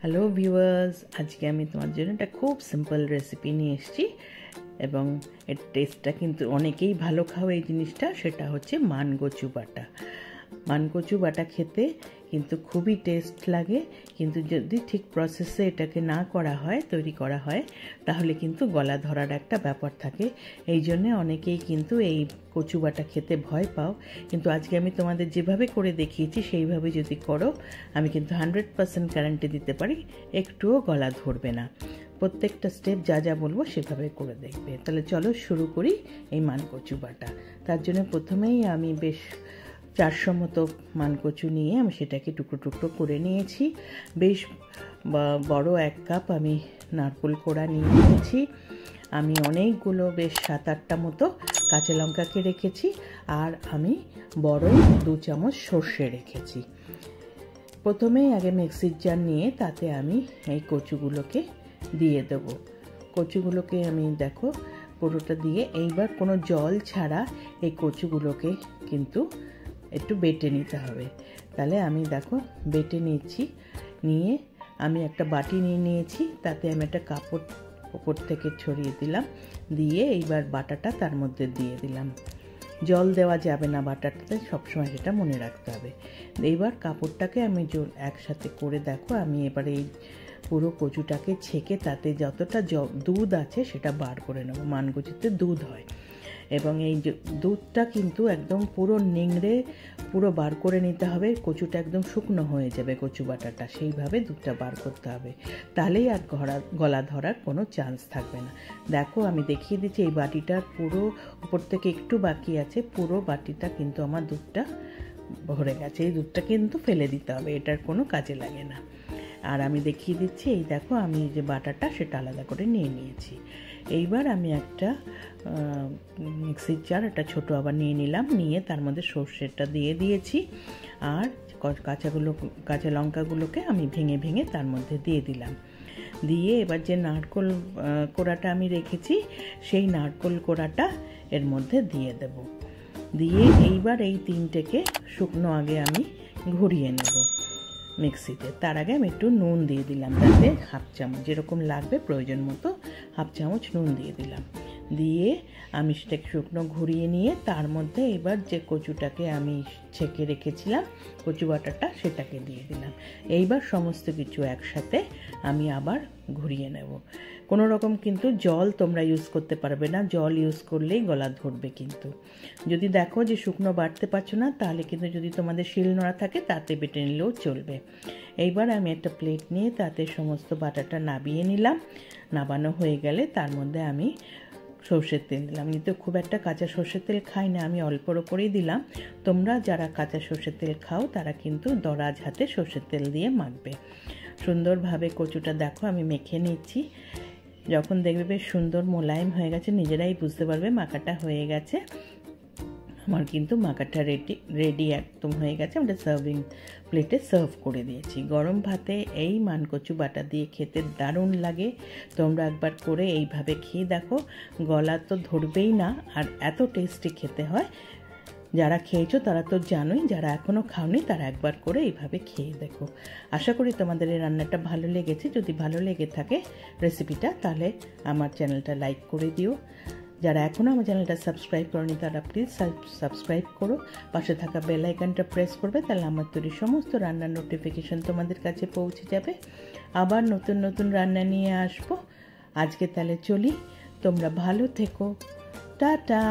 Hello viewers, আজকে আমি তোমার জন্য একটা খুব সিম্পল রেসিপি নিয়ে এসেছি এবং এর টেস্টটা কিন্তু অনেকেই ভালো খাও এই জিনিসটা। সেটা হচ্ছে মানকচু বাটা। মানকচু বাটা খেতে কিন্তু খুবই টেস্ট লাগে, কিন্তু যদি ঠিক প্রসেসে এটাকে না করা হয়, তৈরি করা হয়, তাহলে কিন্তু গলা ধরার একটা ব্যাপার থাকে। এই জন্যে অনেকেই কিন্তু এই কচু বাটা খেতে ভয় পাও, কিন্তু আজকে আমি তোমাদের যেভাবে করে দেখিয়েছি সেইভাবে যদি করো, আমি কিন্তু 100% গ্যারান্টি দিতে পারি একটুও গলা ধরবে না। প্রত্যেকটা স্টেপ যা যা বলবো সেভাবে করে দেখবে। তাহলে চলো শুরু করি এই মানকচু বাটা। তার জন্য প্রথমেই আমি বেশ 400 মতো মানকচু নিয়ে আমি সেটাকে টুকরো টুকরো করে নিয়েছি। বেশ বড় 1 কাপ আমি নারকেল কোড়া নিয়ে নিয়েছি। আমি অনেকগুলো বেশ 7-8টা মতো কাঁচা লঙ্কাকে রেখেছি, আর আমি বড় 2 চামচ সর্ষে রেখেছি। প্রথমেই আগে মিক্সির জার নিয়ে তাতে আমি এই কচুগুলোকে দিয়ে দেবো। কচুগুলোকে আমি দেখো পুরোটা দিয়ে এইবার কোনো জল ছাড়া এই কচুগুলোকে কিন্তু একটু বেটে নিতে হবে। তাহলে আমি দেখো বেটে নিচ্ছি। নিয়ে আমি একটা বাটি নিয়ে নিয়েছি, তাতে আমি একটা কাপড় উপর থেকে ছড়িয়ে দিলাম। দিয়ে এইবার বাটাটা তার মধ্যে দিয়ে দিলাম। জল দেওয়া যাবে না বাটাটাতে, সবসময় সেটা মনে রাখতে হবে। এইবার কাপড়টাকে আমি একসাথে করে দেখো আমি এবার এই পুরো কচুটাকে ছেঁকে তাতে যতটা দুধ আছে সেটা বার করে নেবো। মানকচুতে দুধ হয় এবং এই দুধটা কিন্তু একদম পুরো নিংড়ে পুরো বার করে নিতে হবে। কচুটা একদম শুকনো হয়ে যাবে কচু বাটাটা, সেইভাবে দুধটা বার করতে হবে। তাহলেই আর গলা ধরার কোনো চান্স থাকবে না। দেখো আমি দেখিয়ে দিচ্ছি, এই বাটিটার পুরো উপর থেকে একটু বাকি আছে, পুরো বাটিটা কিন্তু আমার দুধটা ভরে গেছে। এই দুধটা কিন্তু ফেলে দিতে হবে, এটার কোনো কাজে লাগে না। আর আমি দেখিয়ে দিচ্ছি, এই দেখো আমি যে বাটাটা সেটা আলাদা করে নিয়ে নিয়েছি। এইবার আমি একটা মিক্সির জার, একটা ছোটো আবার নিয়ে নিলাম, নিয়ে তার মধ্যে সর্ষেটা দিয়ে দিয়েছি, আর কাঁচা লঙ্কাগুলোকে আমি ভেঙে ভেঙে তার মধ্যে দিয়ে দিলাম। দিয়ে এবার যে নারকেল কোড়াটা আমি রেখেছি সেই নারকেল কোড়াটা এর মধ্যে দিয়ে দেব। দিয়ে এইবার এই তিনটেকে শুকনো আগে আমি ঘুরিয়ে নেব মিক্সিতে। তার আগে আমি একটু নুন দিয়ে দিলাম, তাতে 1/2 চামচ, যেরকম লাগবে প্রয়োজন মতো 1/2 চামচ নুন দিয়ে দিলাম। দিয়ে আমি সেটাকে শুকনো ঘুরিয়ে নিয়ে তার মধ্যে এবার যে কচুটাকে আমি ছেঁকে রেখেছিলাম কচু বাটাটা সেটাকে দিয়ে দিলাম। এইবার সমস্ত কিছু একসাথে আমি আবার ঘুরিয়ে নেব। কোনো রকম কিন্তু জল তোমরা ইউজ করতে পারবে না, জল ইউজ করলেই গলা ধরবে। কিন্তু যদি দেখো যে শুকনো বাটতে পারছো না, তাহলে কিন্তু যদি তোমাদের শিলনোড়া থাকে তাতে বেটে নিলেও চলবে। এইবার আমি একটা প্লেট নিয়ে তাতে সমস্ত বাটাটা নাবিয়ে নিলাম। নাবানো হয়ে গেলে তার মধ্যে আমি সর্ষের তেল দিলাম। কিন্তু খুব একটা কাঁচা সর্ষের তেল খাই না, আমি অল্পর ওপরেই দিলাম। তোমরা যারা কাঁচা সর্ষের তেল খাও তারা কিন্তু দরাজ হাতে সর্ষের তেল দিয়ে মাখবে। সুন্দরভাবে কচুটা দেখো আমি মেখে নিচ্ছি। যখন দেখবে বেশ সুন্দর মোলায়েম হয়ে গেছে, নিজেরাই বুঝতে পারবে মাখাটা হয়ে গেছে। আমার কিন্তু মাখাটা রেডি একদম হয়ে গেছে। আমরা সার্ভিং প্লেটে সার্ভ করে দিয়েছি। গরম ভাতে এই মানকচু বাটা দিয়ে খেতে দারুণ লাগে। তোমরা একবার করে এইভাবে খেয়ে দেখো, গলা তো ধরবেই না, আর এত টেস্টি খেতে হয়। যারা খেয়েছো তারা তো জানোই, যারা এখনও খাওনি তারা একবার করে এইভাবে খেয়ে দেখো। আশা করি তোমাদের এই রান্নাটা ভালো লেগেছে। যদি ভালো লেগে থাকে রেসিপিটা, তাহলে আমার চ্যানেলটা লাইক করে দিও। যারা এখনও আমার চ্যানেলটা সাবস্ক্রাইব করনি তারা প্লিজ সাবস্ক্রাইব করো। পাশে থাকা বেল আইকনটা প্রেস করবে, তাহলে আমার তৈরি সমস্ত রান্নার নোটিফিকেশন তোমাদের কাছে পৌঁছে যাবে। আবার নতুন নতুন রান্না নিয়ে আসবো। আজকে তাহলে চলি, তোমরা ভালো থেকো, টাটা।